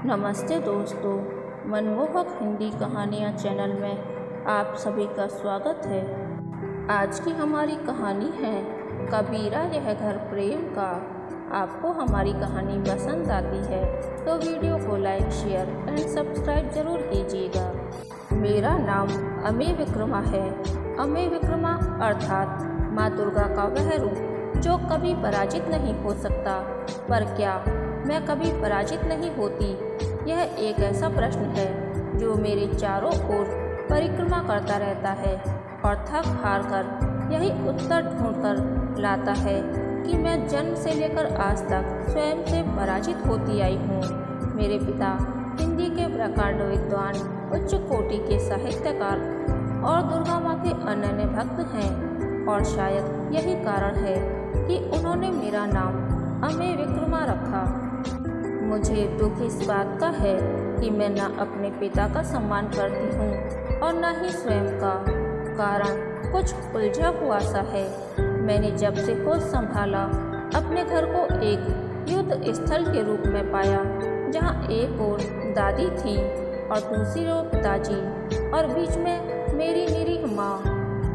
नमस्ते दोस्तों, मनमोहक हिंदी कहानियाँ चैनल में आप सभी का स्वागत है। आज की हमारी कहानी है कबीरा यह घर प्रेम का। आपको हमारी कहानी पसंद आती है तो वीडियो को लाइक, शेयर एंड सब्सक्राइब जरूर कीजिएगा। मेरा नाम अमेय विक्रमा है। अमेय विक्रमा अर्थात माँ दुर्गा का वह रूप जो कभी पराजित नहीं हो सकता। पर क्या मैं कभी पराजित नहीं होती? यह एक ऐसा प्रश्न है जो मेरे चारों ओर परिक्रमा करता रहता है और थक हार कर यही उत्तर ढूंढकर लाता है कि मैं जन्म से लेकर आज तक स्वयं से पराजित होती आई हूँ। मेरे पिता हिंदी के प्रकांड विद्वान, उच्च कोटि के साहित्यकार और दुर्गा माँ के अनन्य भक्त हैं और शायद यही कारण है कि उन्होंने मेरा नाम अमेय विक्रमा रखा। मुझे दुख इस बात का है कि मैं न अपने पिता का सम्मान करती हूँ और न ही स्वयं का। कारण कुछ उलझा हुआ सा है। मैंने जब से होश संभाला अपने घर को एक युद्ध स्थल के रूप में पाया, जहाँ एक ओर दादी थी और दूसरी ओर पिताजी और बीच में मेरी निरीह माँ।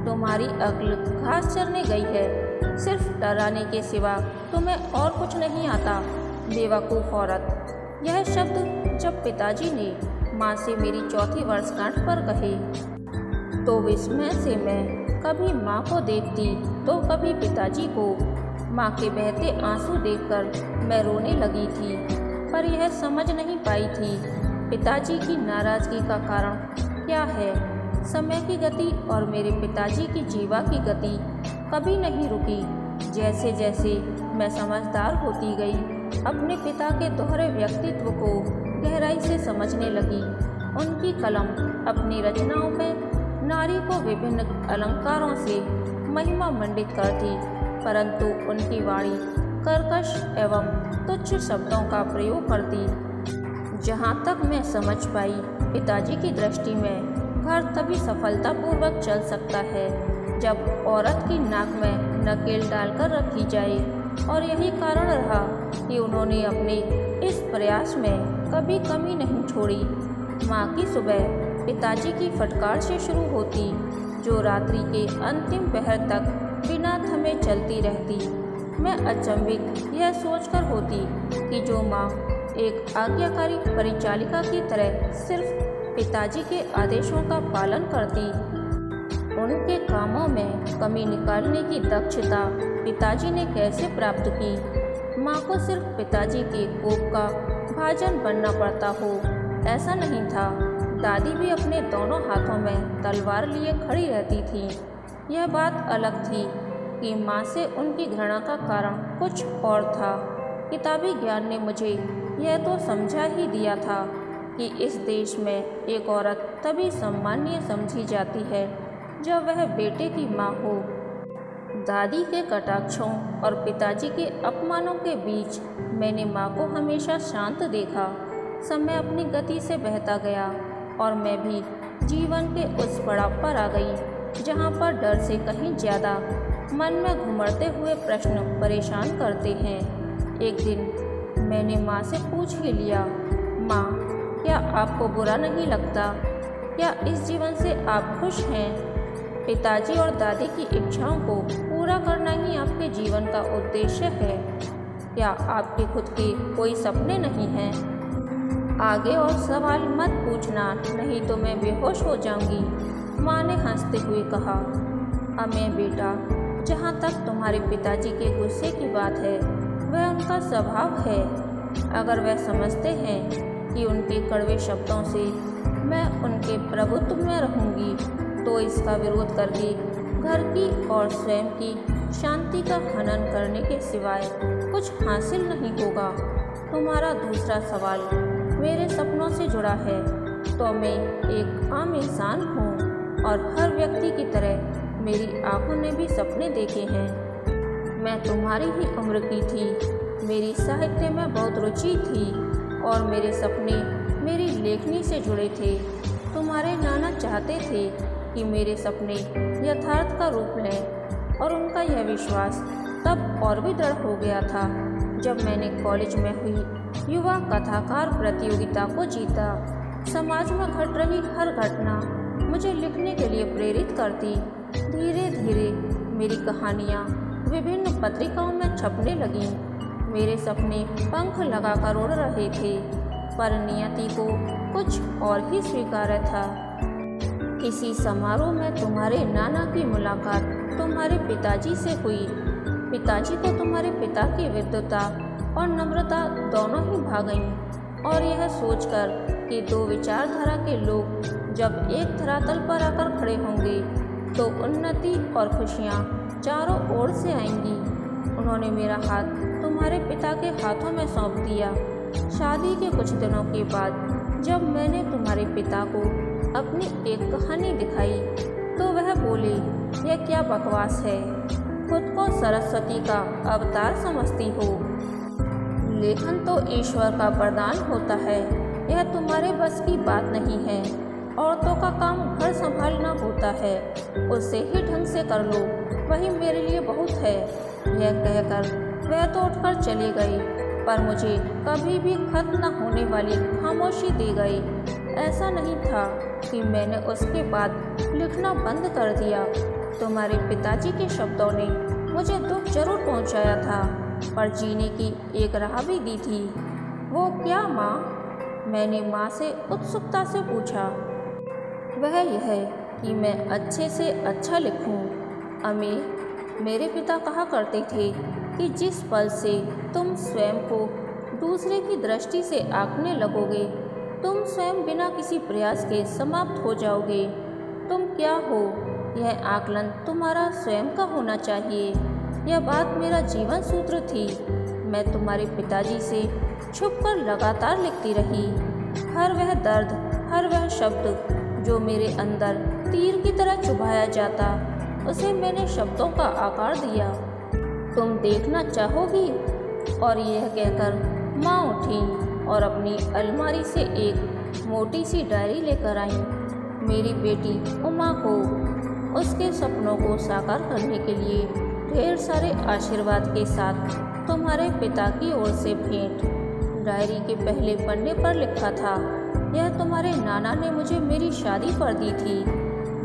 तुम्हारी अक्ल घास चरने गई है, सिर्फ डराने के सिवा तुम्हें और कुछ नहीं आता, बेवकूफ़ औरत। यह शब्द जब पिताजी ने माँ से मेरी चौथी वर्षगांठ पर कहे तो विस्मय से मैं कभी माँ को देखती तो कभी पिताजी को। माँ के बहते आंसू देखकर मैं रोने लगी थी, पर यह समझ नहीं पाई थी पिताजी की नाराज़गी का कारण क्या है। समय की गति और मेरे पिताजी की जीवा की गति कभी नहीं रुकी। जैसे जैसे मैं समझदार होती गई, अपने पिता के दोहरे व्यक्तित्व को गहराई से समझने लगी। उनकी कलम अपनी रचनाओं में नारी को विभिन्न अलंकारों से महिमा मंडित करती, परंतु उनकी वाणी कर्कश एवं तुच्छ शब्दों का प्रयोग करती। जहाँ तक मैं समझ पाई, पिताजी की दृष्टि में घर तभी सफलतापूर्वक चल सकता है जब औरत की नाक में नकेल डालकर रखी जाए, और यही कारण रहा कि उन्होंने अपने इस प्रयास में कभी कमी नहीं छोड़ी। माँ की सुबह पिताजी की फटकार से शुरू होती, जो रात्रि के अंतिम पहर तक बिना थमे चलती रहती। मैं अचंभित यह सोचकर होती कि जो माँ एक आज्ञाकारी परिचालिका की तरह सिर्फ पिताजी के आदेशों का पालन करती, उनके कामों में कमी निकालने की दक्षता पिताजी ने कैसे प्राप्त की। माँ को सिर्फ पिताजी के कोप का भाजन बनना पड़ता हो, ऐसा नहीं था। दादी भी अपने दोनों हाथों में तलवार लिए खड़ी रहती थी। यह बात अलग थी कि माँ से उनकी घृणा का कारण कुछ और था। किताबी ज्ञान ने मुझे यह तो समझा ही दिया था कि इस देश में एक औरत तभी सम्मानीय समझी जाती है जब वह बेटे की माँ हो। दादी के कटाक्षों और पिताजी के अपमानों के बीच मैंने माँ को हमेशा शांत देखा। समय अपनी गति से बहता गया और मैं भी जीवन के उस पड़ाव पर आ गई जहाँ पर डर से कहीं ज़्यादा मन में घुमड़ते हुए प्रश्न परेशान करते हैं। एक दिन मैंने माँ से पूछ ही लिया, माँ, क्या आपको बुरा नहीं लगता? क्या इस जीवन से आप खुश हैं? पिताजी और दादी की इच्छाओं को पूरा करना ही आपके जीवन का उद्देश्य है? क्या आपके खुद के कोई सपने नहीं हैं? आगे और सवाल मत पूछना, नहीं तो मैं बेहोश हो जाऊंगी। माँ ने हंसते हुए कहा, अमेय बेटा, जहाँ तक तुम्हारे पिताजी के गुस्से की बात है, वह उनका स्वभाव है। अगर वह समझते हैं कि उनके कड़वे शब्दों से मैं उनके प्रभुत्व में रहूंगी, तो इसका विरोध करके घर की और स्वयं की शांति का हनन करने के सिवाय कुछ हासिल नहीं होगा। तुम्हारा दूसरा सवाल मेरे सपनों से जुड़ा है, तो मैं एक आम इंसान हूँ और हर व्यक्ति की तरह मेरी आंखों ने भी सपने देखे हैं। मैं तुम्हारी ही उम्र की थी, मेरी साहित्य में बहुत रुचि थी और मेरे सपने मेरी लेखनी से जुड़े थे। तुम्हारे नाना चाहते थे कि मेरे सपने यथार्थ का रूप लें, और उनका यह विश्वास तब और भी दृढ़ हो गया था जब मैंने कॉलेज में हुई युवा कथाकार प्रतियोगिता को जीता। समाज में घट रही हर घटना मुझे लिखने के लिए प्रेरित करती। धीरे धीरे मेरी कहानियाँ विभिन्न पत्रिकाओं में छपने लगीं। मेरे सपने पंख लगाकर उड़ रहे थे, पर नियति को कुछ और ही स्वीकार्य था। किसी समारोह में तुम्हारे नाना की मुलाकात तुम्हारे पिताजी से हुई। पिताजी को तुम्हारे पिता की विद्वता और नम्रता दोनों ही भा गईं, और यह सोचकर कि दो विचारधारा के लोग जब एक धरातल पर आकर खड़े होंगे तो उन्नति और खुशियाँ चारों ओर से आएंगी। उन्होंने मेरा हाथ तुम्हारे पिता के हाथों में सौंप दिया। शादी के कुछ दिनों के बाद जब मैंने तुम्हारे पिता को अपनी एक कहानी दिखाई तो वह बोले, यह क्या बकवास है, खुद को सरस्वती का अवतार समझती हो। लेखन तो ईश्वर का वरदान होता है, यह तुम्हारे बस की बात नहीं है। औरतों का काम घर संभालना होता है, उससे ही ढंग से कर लो, वही मेरे लिए बहुत है। यह कहकर वह तो उठकर चले गए, पर मुझे कभी भी खत्म न होने वाली खामोशी दे गए। ऐसा नहीं था कि मैंने उसके बाद लिखना बंद कर दिया। तुम्हारे पिताजी के शब्दों ने मुझे दुख जरूर पहुंचाया था, पर जीने की एक राह भी दी थी। वो क्या माँ? मैंने माँ से उत्सुकता से पूछा। वह यह कि मैं अच्छे से अच्छा लिखूं। अम्मी, मेरे पिता कहा करते थे कि जिस पल से तुम स्वयं को दूसरे की दृष्टि से आंकने लगोगे, तुम स्वयं बिना किसी प्रयास के समाप्त हो जाओगे। तुम क्या हो, यह आकलन तुम्हारा स्वयं का होना चाहिए। यह बात मेरा जीवन सूत्र थी। मैं तुम्हारे पिताजी से छुपकर लगातार लिखती रही। हर वह दर्द, हर वह शब्द जो मेरे अंदर तीर की तरह चुभाया जाता, उसे मैंने शब्दों का आकार दिया। तुम देखना चाहोगी? और यह कहकर माँ उठी और अपनी अलमारी से एक मोटी सी डायरी लेकर आई। मेरी बेटी उमा को उसके सपनों को साकार करने के लिए ढेर सारे आशीर्वाद के साथ तुम्हारे पिता की ओर से भेंट। डायरी के पहले पन्ने पर लिखा था, यह तुम्हारे नाना ने मुझे मेरी शादी पर दी थी।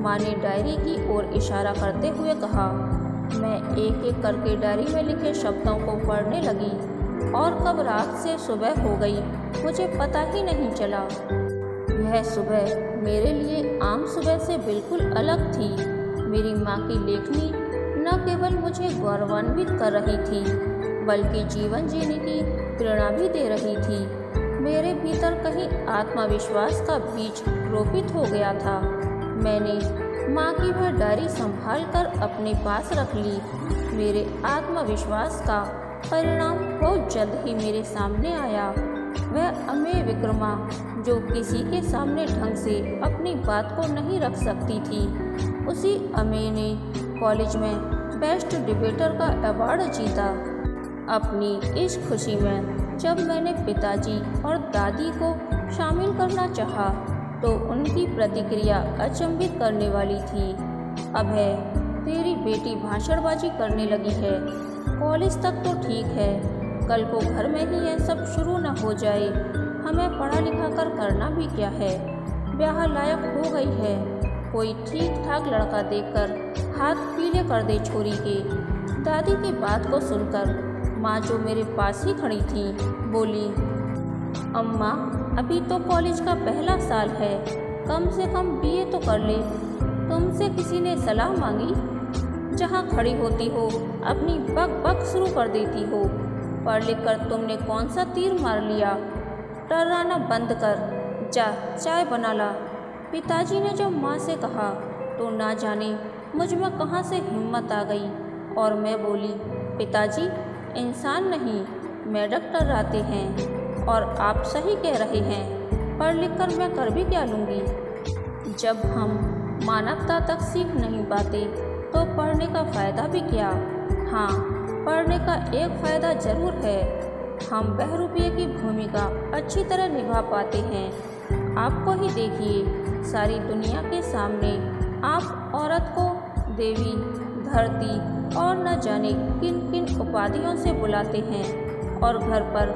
माँ ने डायरी की ओर इशारा करते हुए कहा। मैं एक एक करके डायरी में लिखे शब्दों को पढ़ने लगी, और कब रात से सुबह हो गई मुझे पता ही नहीं चला। यह सुबह मेरे लिए आम सुबह से बिल्कुल अलग थी। मेरी माँ की लेखनी न केवल मुझे गौरवान्वित कर रही थी, बल्कि जीवन जीने की प्रेरणा भी दे रही थी। मेरे भीतर कहीं आत्मविश्वास का बीज रोपित हो गया था। मैंने माँ की वह डायरी संभाल कर अपने पास रख ली। मेरे आत्मविश्वास का परिणाम बहुत जल्द ही मेरे सामने आया। वह अमेय विक्रमा जो किसी के सामने ढंग से अपनी बात को नहीं रख सकती थी, उसी अमेय ने कॉलेज में बेस्ट डिबेटर का अवार्ड जीता। अपनी इस खुशी में जब मैंने पिताजी और दादी को शामिल करना चाहा, तो उनकी प्रतिक्रिया अचंभित करने वाली थी। अभय, तेरी बेटी भाषणबाजी करने लगी है। कॉलेज तक तो ठीक है, कल को घर में ही यह सब शुरू न हो जाए। हमें पढ़ा लिखा कर करना भी क्या है, ब्याह लायक हो गई है। कोई ठीक ठाक लड़का देखकर हाथ पीले कर दे छोरी के। दादी की बात को सुनकर माँ, जो मेरे पास ही खड़ी थी, बोली, अम्मा, अभी तो कॉलेज का पहला साल है, कम से कम बीए तो कर ले। तुमसे किसी ने सलाह मांगी? जहाँ खड़ी होती हो अपनी बक बक शुरू कर देती हो। पढ़ लिख कर तुमने कौन सा तीर मार लिया? टर्राना बंद कर, जा चाय बना ला। पिताजी ने जब माँ से कहा तो ना जाने मुझ में कहाँ से हिम्मत आ गई, और मैं बोली, पिताजी, इंसान नहीं, मेढक टर्राते हैं। और आप सही कह रहे हैं, पढ़ लिख कर मैं कर भी क्या लूँगी। जब हम मानवता तक सीख नहीं पाते तो पढ़ने का फ़ायदा भी क्या। हाँ, पढ़ने का एक फ़ायदा ज़रूर है, हम बहरूपिये की भूमिका अच्छी तरह निभा पाते हैं। आपको ही देखिए, सारी दुनिया के सामने आप औरत को देवी, धरती और न जाने किन किन उपाधियों से बुलाते हैं, और घर पर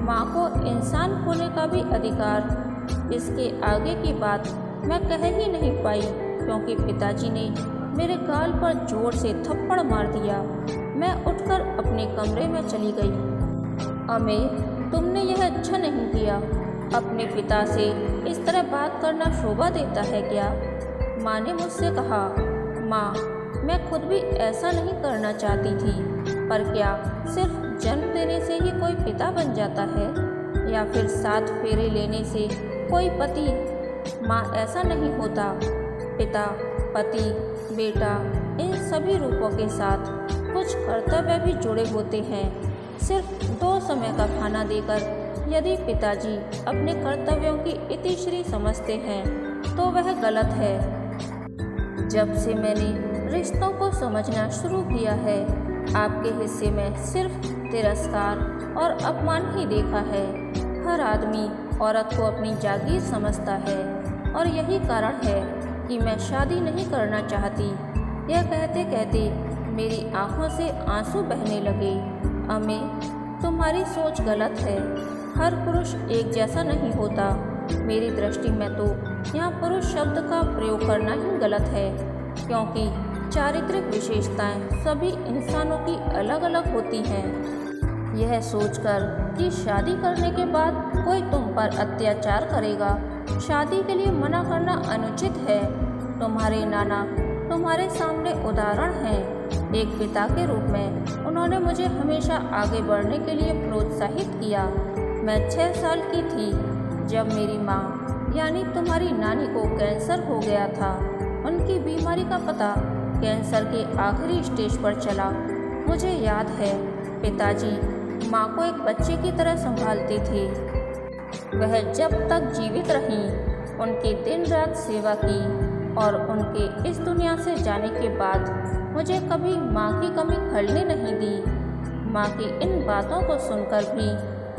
माँ को इंसान होने का भी अधिकार। इसके आगे की बात मैं कह ही नहीं पाई क्योंकि पिताजी ने मेरे गाल पर जोर से थप्पड़ मार दिया। मैं उठकर अपने कमरे में चली गई। अम्मी, तुमने यह अच्छा नहीं किया। अपने पिता से इस तरह बात करना शोभा देता है क्या? माँ ने मुझसे कहा। माँ, मैं खुद भी ऐसा नहीं करना चाहती थी, पर क्या सिर्फ जन्म देने से ही कोई पिता बन जाता है या फिर 7 फेरे लेने से कोई पति? माँ, ऐसा नहीं होता। पिता, पति, बेटा, इन सभी रूपों के साथ कुछ कर्तव्य भी जुड़े होते हैं। सिर्फ 2 समय का खाना देकर यदि पिताजी अपने कर्तव्यों की इतिश्री समझते हैं तो वह गलत है। जब से मैंने रिश्तों को समझना शुरू किया है, आपके हिस्से में सिर्फ तिरस्कार और अपमान ही देखा है। हर आदमी औरत को अपनी जागीर समझता है और यही कारण है कि मैं शादी नहीं करना चाहती। यह कहते कहते मेरी आंखों से आंसू बहने लगे। अम्मी, तुम्हारी सोच गलत है। हर पुरुष एक जैसा नहीं होता। मेरी दृष्टि में तो यहाँ पुरुष शब्द का प्रयोग करना ही गलत है क्योंकि चारित्रिक विशेषताएं सभी इंसानों की अलग अलग होती हैं। यह सोचकर कि शादी करने के बाद कोई तुम पर अत्याचार करेगा, शादी के लिए मना करना अनुचित है। तुम्हारे नाना तुम्हारे सामने उदाहरण हैं। एक पिता के रूप में उन्होंने मुझे हमेशा आगे बढ़ने के लिए प्रोत्साहित किया। मैं 6 साल की थी जब मेरी माँ यानी तुम्हारी नानी को कैंसर हो गया था। उनकी बीमारी का पता कैंसर के आखिरी स्टेज पर चला। मुझे याद है पिताजी माँ को एक बच्चे की तरह संभालते थे। वह जब तक जीवित रहीं उनकी दिन रात सेवा की और उनके इस दुनिया से जाने के बाद मुझे कभी माँ की कमी खलने नहीं दी। माँ की इन बातों को सुनकर भी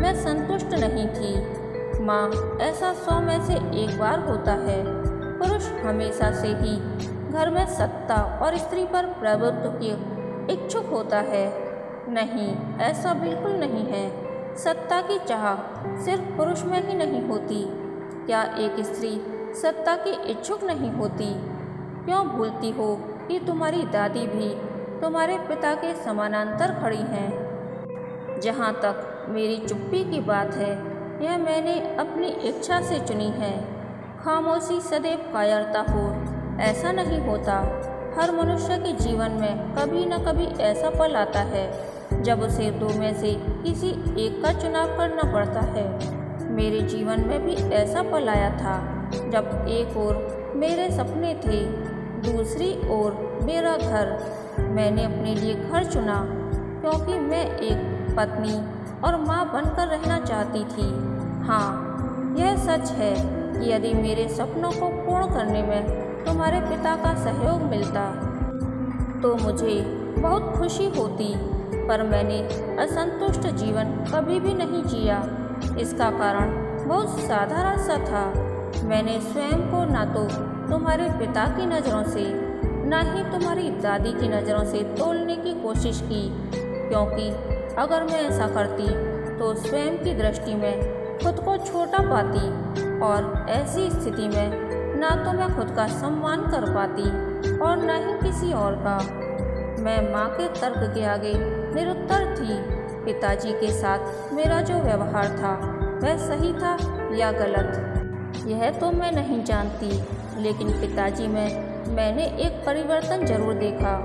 मैं संतुष्ट नहीं थी। माँ, ऐसा 100 में से एक बार होता है। पुरुष हमेशा से ही घर में सत्ता और स्त्री पर प्रभुत्व की इच्छुक होता है। नहीं, ऐसा बिल्कुल नहीं है। सत्ता की चाह सिर्फ पुरुष में ही नहीं होती। क्या एक स्त्री सत्ता की इच्छुक नहीं होती? क्यों भूलती हो कि तुम्हारी दादी भी तुम्हारे पिता के समानांतर खड़ी हैं? जहाँ तक मेरी चुप्पी की बात है, यह मैंने अपनी इच्छा से चुनी है। खामोशी सदैव कायरता हो, ऐसा नहीं होता। हर मनुष्य के जीवन में कभी न कभी ऐसा पल आता है जब उसे 2 में से किसी एक का चुनाव करना पड़ता है। मेरे जीवन में भी ऐसा पल आया था जब एक ओर मेरे सपने थे, दूसरी ओर मेरा घर। मैंने अपने लिए घर चुना क्योंकि मैं एक पत्नी और माँ बनकर रहना चाहती थी। हाँ, यह सच है कि यदि मेरे सपनों को पूर्ण करने में तुम्हारे पिता का सहयोग मिलता तो मुझे बहुत खुशी होती, पर मैंने असंतुष्ट जीवन कभी भी नहीं जिया। इसका कारण बहुत साधारण सा था। मैंने स्वयं को ना तो तुम्हारे पिता की नज़रों से ना ही तुम्हारी दादी की नज़रों से तोलने की कोशिश की, क्योंकि अगर मैं ऐसा करती तो स्वयं की दृष्टि में खुद को छोटा पाती और ऐसी स्थिति में ना तो मैं खुद का सम्मान कर पाती और न ही किसी और का। मैं माँ के तर्क के आगे निरुत्तर थी। पिताजी के साथ मेरा जो व्यवहार था वह सही था या गलत, यह तो मैं नहीं जानती, लेकिन पिताजी में मैंने एक परिवर्तन जरूर देखा।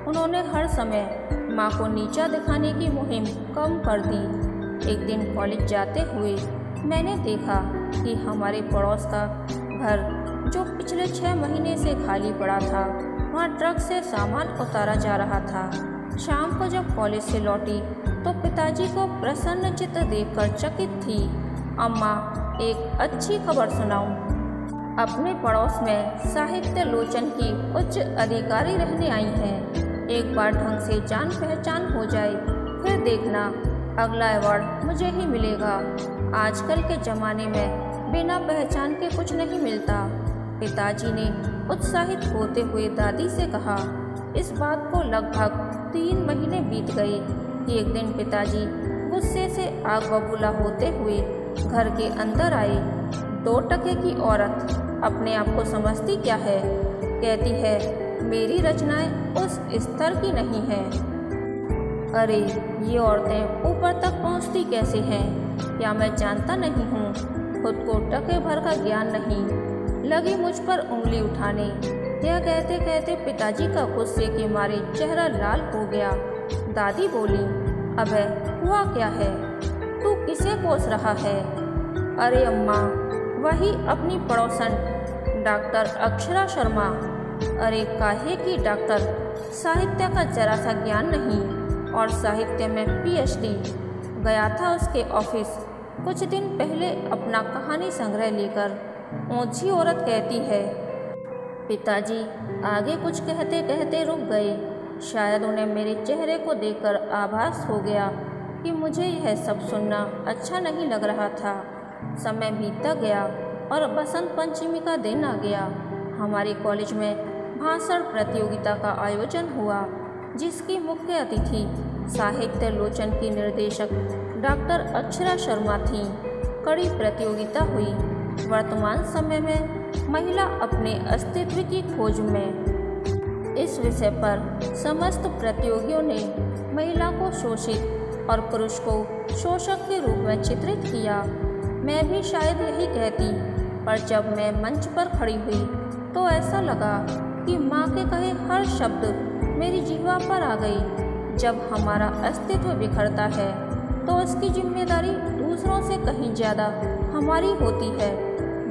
उन्होंने हर समय माँ को नीचा दिखाने की मुहिम कम कर दी। एक दिन कॉलेज जाते हुए मैंने देखा कि हमारे पड़ोस का घर जो पिछले 6 महीने से खाली पड़ा था, वहाँ ट्रक से सामान उतारा जा रहा था। शाम को जब कॉलेज से लौटी तो पिताजी को प्रसन्न चित्र देखकर चकित थी। अम्मा, एक अच्छी खबर सुनाऊं। अपने पड़ोस में साहित्य लोचन की उच्च अधिकारी रहने आई हैं। एक बार ढंग से जान पहचान हो जाए फिर देखना अगला अवार्ड मुझे ही मिलेगा। आजकल के ज़माने में बिना पहचान के कुछ नहीं मिलता। पिताजी ने उत्साहित होते हुए दादी से कहा। इस बात को लगभग 3 महीने बीत गए कि एक दिन पिताजी गुस्से से आग बबूला होते हुए घर के अंदर आई। 2 टके की औरत अपने आप को समझती क्या है? कहती है मेरी रचनाएं उस स्तर की नहीं है। अरे ये औरतें ऊपर तक पहुंचती कैसे हैं? क्या मैं जानता नहीं हूँ? खुद को टके भर का ज्ञान नहीं। लगी मुझ पर उंगली उठाने। यह कहते कहते पिताजी का गुस्से के मारे चेहरा लाल हो गया। दादी बोली, अबे हुआ क्या है? तू किसे कोस रहा है? अरे अम्मा, वही अपनी पड़ोसन डॉक्टर अक्षरा शर्मा। अरे काहे की डॉक्टर, साहित्य का जरा सा ज्ञान नहीं और साहित्य में PhD। गया था उसके ऑफिस कुछ दिन पहले अपना कहानी संग्रह लेकर। ऊंची औरत कहती है। पिताजी आगे कुछ कहते कहते रुक गए। शायद उन्हें मेरे चेहरे को देखकर आभास हो गया कि मुझे यह सब सुनना अच्छा नहीं लग रहा था। समय बीतता गया और बसंत पंचमी का दिन आ गया। हमारे कॉलेज में भाषण प्रतियोगिता का आयोजन हुआ, जिसकी मुख्य अतिथि साहित्य लोचन की निर्देशक डॉक्टर अक्षरा शर्मा थीं। कड़ी प्रतियोगिता हुई। वर्तमान समय में महिला अपने अस्तित्व की खोज में। इस विषय पर समस्त प्रतियोगियों ने महिला को शोषित और पुरुष को शोषक के रूप में चित्रित किया। मैं भी शायद यही कहती, पर जब मैं मंच पर खड़ी हुई तो ऐसा लगा कि माँ के कहे हर शब्द मेरी जीवा पर आ गई। जब हमारा अस्तित्व बिखरता है तो उसकी जिम्मेदारी दूसरों से कहीं ज़्यादा हमारी होती है।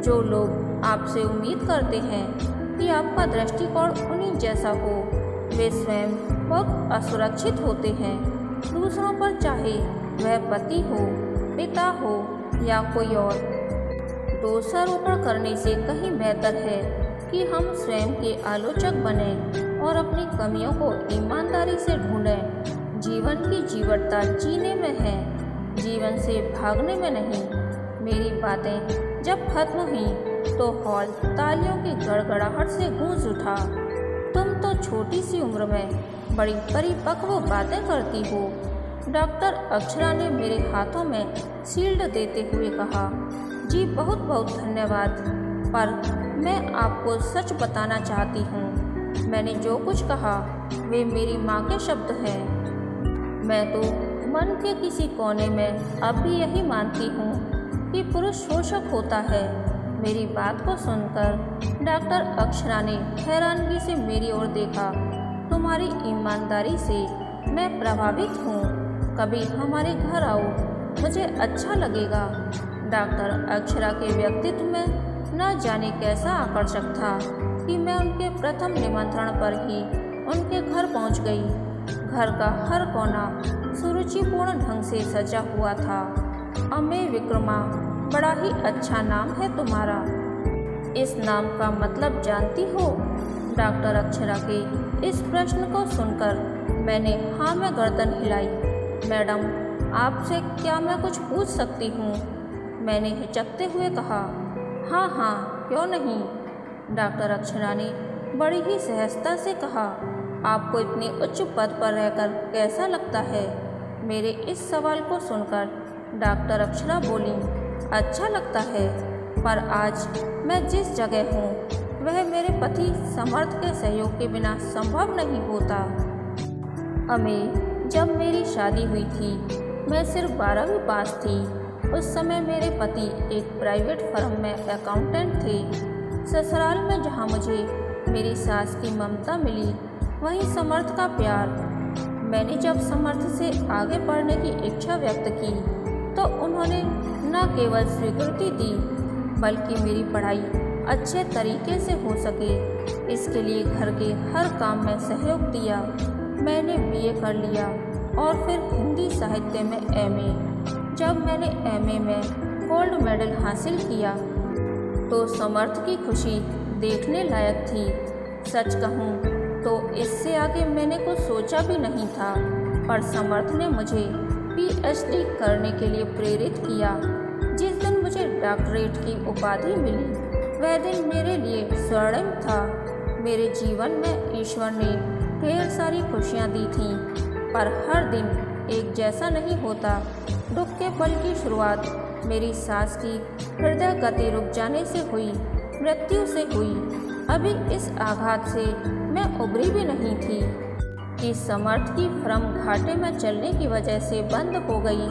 जो लोग आपसे उम्मीद करते हैं कि आपका दृष्टिकोण उन्हीं जैसा हो, वे स्वयं बहुत असुरक्षित होते हैं। दूसरों पर चाहे वह पति हो, पिता हो या कोई और, दोषारोपण करने से कहीं बेहतर है कि हम स्वयं के आलोचक बने और अपनी कमियों को ईमानदारी से ढूंढें। जीवन की जीवटता जीने में है, जीवन से भागने में नहीं। मेरी बातें जब खत्म हुई तो हॉल तालियों की गड़गड़ाहट से गूंज उठा। तुम तो छोटी सी उम्र में बड़ी परिपक्व बातें करती हो, डॉक्टर अक्षरा ने मेरे हाथों में शील्ड देते हुए कहा। जी बहुत बहुत धन्यवाद, पर मैं आपको सच बताना चाहती हूँ। मैंने जो कुछ कहा वे मेरी माँ के शब्द हैं। मैं तो मन के किसी कोने में अब भी यही मानती हूँ कि पुरुष शोषक होता है। मेरी बात को सुनकर डॉक्टर अक्षरा ने हैरानगी से मेरी ओर देखा। तुम्हारी ईमानदारी से मैं प्रभावित हूँ। कभी हमारे घर आओ, मुझे अच्छा लगेगा। डॉक्टर अक्षरा के व्यक्तित्व में न जाने कैसा आकर्षक था कि मैं उनके प्रथम निमंत्रण पर ही उनके घर पहुँच गई। घर का हर कोना सुरुचिपूर्ण ढंग से सजा हुआ था। अमेय विक्रमा, बड़ा ही अच्छा नाम है तुम्हारा। इस नाम का मतलब जानती हो? डॉक्टर अक्षरा के इस प्रश्न को सुनकर मैंने हाँ में गर्दन हिलाई। मैडम, आपसे क्या मैं कुछ पूछ सकती हूँ? मैंने हिचकते हुए कहा। हाँ हाँ, क्यों नहीं? डॉक्टर अक्षरा ने बड़ी ही सहजता से कहा। आपको इतने उच्च पद पर रहकर कैसा लगता है? मेरे इस सवाल को सुनकर डॉक्टर अक्षरा बोली, अच्छा लगता है, पर आज मैं जिस जगह हूँ वह मेरे पति समर्थ के सहयोग के बिना संभव नहीं होता। अमेय, जब मेरी शादी हुई थी मैं सिर्फ 12वीं पास थी। उस समय मेरे पति एक प्राइवेट फर्म में अकाउंटेंट थे। ससुराल में जहाँ मुझे मेरी सास की ममता मिली, वहीं समर्थ का प्यार। मैंने जब समर्थ से आगे पढ़ने की इच्छा व्यक्त की तो उन्होंने न केवल स्वीकृति दी, बल्कि मेरी पढ़ाई अच्छे तरीके से हो सके इसके लिए घर के हर काम में सहयोग दिया। मैंने BA कर लिया और फिर हिंदी साहित्य में MA। जब मैंने MA में गोल्ड मेडल हासिल किया तो समर्थ की खुशी देखने लायक थी। सच कहूँ तो इससे आगे मैंने कुछ सोचा भी नहीं था, पर समर्थ ने मुझे PhD करने के लिए प्रेरित किया। जिस दिन मुझे डॉक्टरेट की उपाधि मिली वह दिन मेरे लिए स्वर्णिम था। मेरे जीवन में ईश्वर ने ढेर सारी खुशियाँ दी थीं, पर हर दिन एक जैसा नहीं होता। दुख के पल की शुरुआत मेरी सास की हृदय गति रुक जाने से हुई, मृत्यु से हुई। अभी इस आघात से मैं उबरी भी नहीं थी कि समर्थ की फ्रम घाटे में चलने की वजह से बंद हो गई।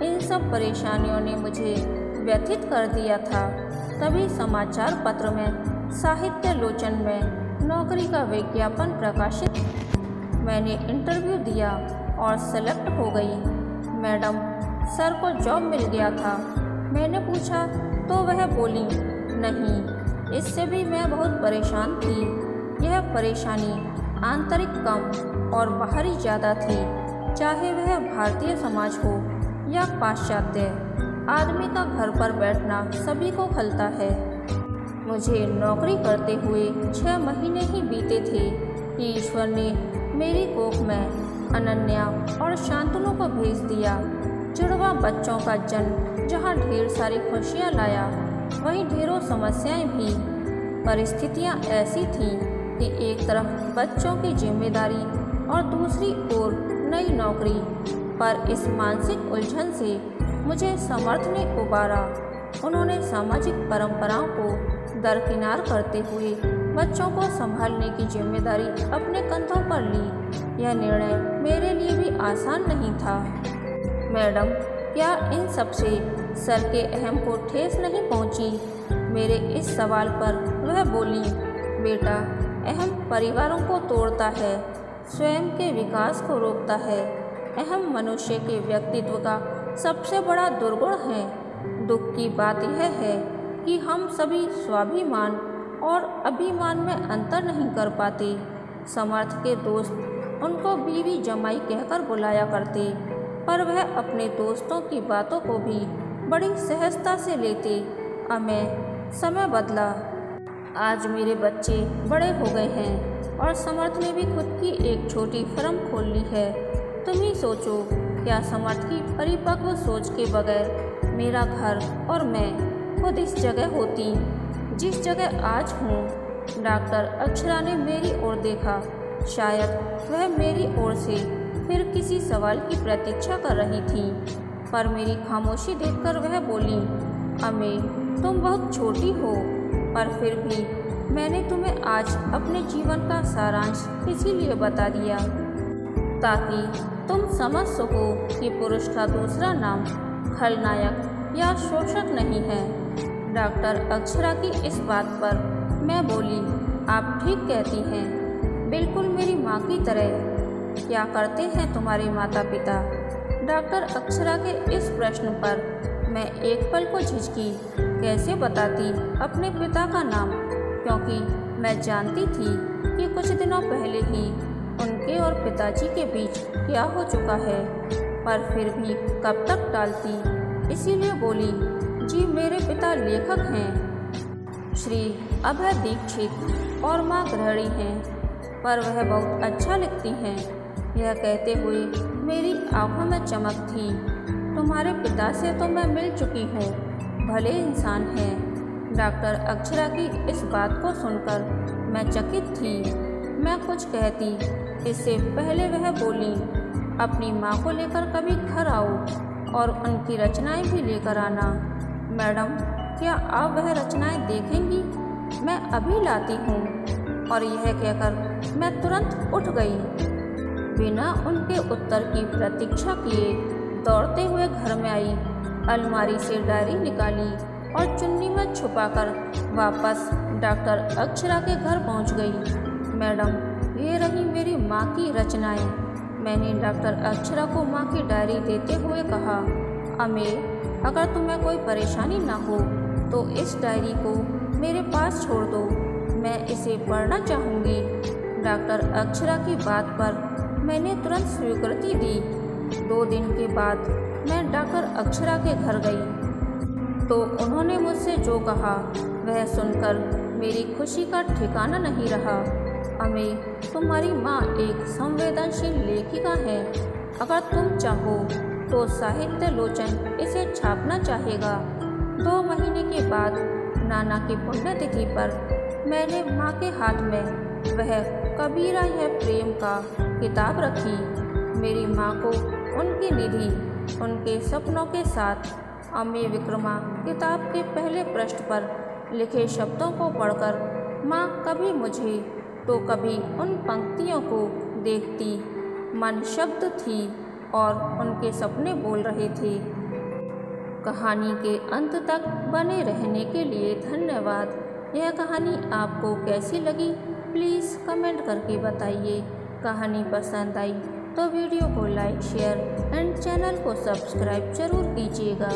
इन सब परेशानियों ने मुझे व्यथित कर दिया था। तभी समाचार पत्र में साहित्य लोचन में नौकरी का विज्ञापन प्रकाशित। मैंने इंटरव्यू दिया और सेलेक्ट हो गई। मैडम, सर को जॉब मिल गया था। मैंने पूछा तो वह बोली, नहीं, इससे भी मैं बहुत परेशान थी। यह परेशानी आंतरिक कम और बाहरी ज़्यादा थी। चाहे वह भारतीय समाज हो या पाश्चात्य, आदमी का घर पर बैठना सभी को खलता है। मुझे नौकरी करते हुए 6 महीने ही बीते थे कि ईश्वर ने मेरी कोख में अनन्या और शांतनु को भेज दिया। जुड़वा बच्चों का जन्म जहाँ ढेर सारी खुशियाँ लाया, वहीं ढेरों समस्याएं भी। परिस्थितियाँ ऐसी थीं कि एक तरफ बच्चों की जिम्मेदारी और दूसरी ओर नई नौकरी। पर इस मानसिक उलझन से मुझे समर्थ ने उबारा। उन्होंने सामाजिक परंपराओं को दरकिनार करते हुए बच्चों को संभालने की जिम्मेदारी अपने कंधों पर ली। यह निर्णय मेरे लिए भी आसान नहीं था। मैडम, क्या इन सबसे सर के अहम को ठेस नहीं पहुंची? मेरे इस सवाल पर वह बोली, बेटा, अहम परिवारों को तोड़ता है, स्वयं के विकास को रोकता है। अहम मनुष्य के व्यक्तित्व का सबसे बड़ा दुर्गुण है। दुख की बात यह है कि हम सभी स्वाभिमान और अभिमान में अंतर नहीं कर पाते। समर्थ के दोस्त उनको बीवी जमाई कहकर बुलाया करते, पर वह अपने दोस्तों की बातों को भी बड़ी सहजता से लेते। समय बदला। आज मेरे बच्चे बड़े हो गए हैं और समर्थ ने भी खुद की एक छोटी फर्म खोल ली है। तुम ही सोचो, क्या समर्थ की परिपक्व सोच के बगैर मेरा घर और मैं खुद इस जगह होती जिस जगह आज हूँ। डॉक्टर अक्षरा ने मेरी ओर देखा। शायद वह मेरी ओर से फिर किसी सवाल की प्रतीक्षा कर रही थी, पर मेरी खामोशी देखकर वह बोली, अमे, तुम बहुत छोटी हो, पर फिर भी मैंने तुम्हें आज अपने जीवन का सारांश इसीलिए बता दिया ताकि तुम समझ सको कि पुरुष का दूसरा नाम खलनायक या शोषक नहीं है। डॉक्टर अक्षरा की इस बात पर मैं बोली, आप ठीक कहती हैं, बिल्कुल मेरी माँ की तरह। क्या करते हैं तुम्हारे माता पिता? डॉक्टर अक्षरा के इस प्रश्न पर मैं एक पल को झिझकी। कैसे बताती अपने पिता का नाम, क्योंकि मैं जानती थी कि कुछ दिनों पहले ही उनके और पिताजी के बीच क्या हो चुका है, पर फिर भी कब तक टालती। इसीलिए बोली, जी मेरे पिता लेखक हैं, श्री अभय दीक्षित, और माँ गृहिणी हैं, पर वह बहुत अच्छा लिखती हैं। यह कहते हुए मेरी आंखों में चमक थी। तुम्हारे पिता से तो मैं मिल चुकी हूँ, भले इंसान हैं। डॉक्टर अक्षरा की इस बात को सुनकर मैं चकित थी। मैं कुछ कहती इससे पहले वह बोली, अपनी माँ को लेकर कभी घर आओ और उनकी रचनाएं भी लेकर आना। मैडम, क्या आप वह रचनाएं देखेंगी? मैं अभी लाती हूँ। और यह कहकर मैं तुरंत उठ गई। बिना उनके उत्तर की प्रतीक्षा किए दौड़ते हुए घर में आई, अलमारी से डायरी निकाली और चुन्नी में छुपाकर वापस डॉक्टर अक्षरा के घर पहुंच गई। मैडम, ये रही मेरी माँ की रचनाएं। मैंने डॉक्टर अक्षरा को माँ की डायरी देते हुए कहा, अमे, अगर तुम्हें कोई परेशानी ना हो तो इस डायरी को मेरे पास छोड़ दो, मैं इसे पढ़ना चाहूँगी। डॉक्टर अक्षरा की बात पर मैंने तुरंत स्वीकृति दी। 2 दिन के बाद मैं डॉक्टर अक्षरा के घर गई तो उन्होंने मुझसे जो कहा वह सुनकर मेरी खुशी का ठिकाना नहीं रहा। अमे, तुम्हारी माँ एक संवेदनशील लेखिका है। अगर तुम चाहो तो साहित्य लोचन इसे छापना चाहेगा। 2 महीने के बाद नाना की पुण्यतिथि पर मैंने माँ के हाथ में वह कबीरा यह प्रेम का किताब रखी। मेरी माँ को उनकी निधि उनके सपनों के साथ। अम्मी विक्रमा किताब के पहले पृष्ठ पर लिखे शब्दों को पढ़कर माँ कभी मुझे तो कभी उन पंक्तियों को देखती। मन शब्द थी और उनके सपने बोल रहे थे। कहानी के अंत तक बने रहने के लिए धन्यवाद। यह कहानी आपको कैसी लगी प्लीज़ कमेंट करके बताइए। कहानी पसंद आई तो वीडियो को लाइक शेयर एंड चैनल को सब्सक्राइब जरूर कीजिएगा।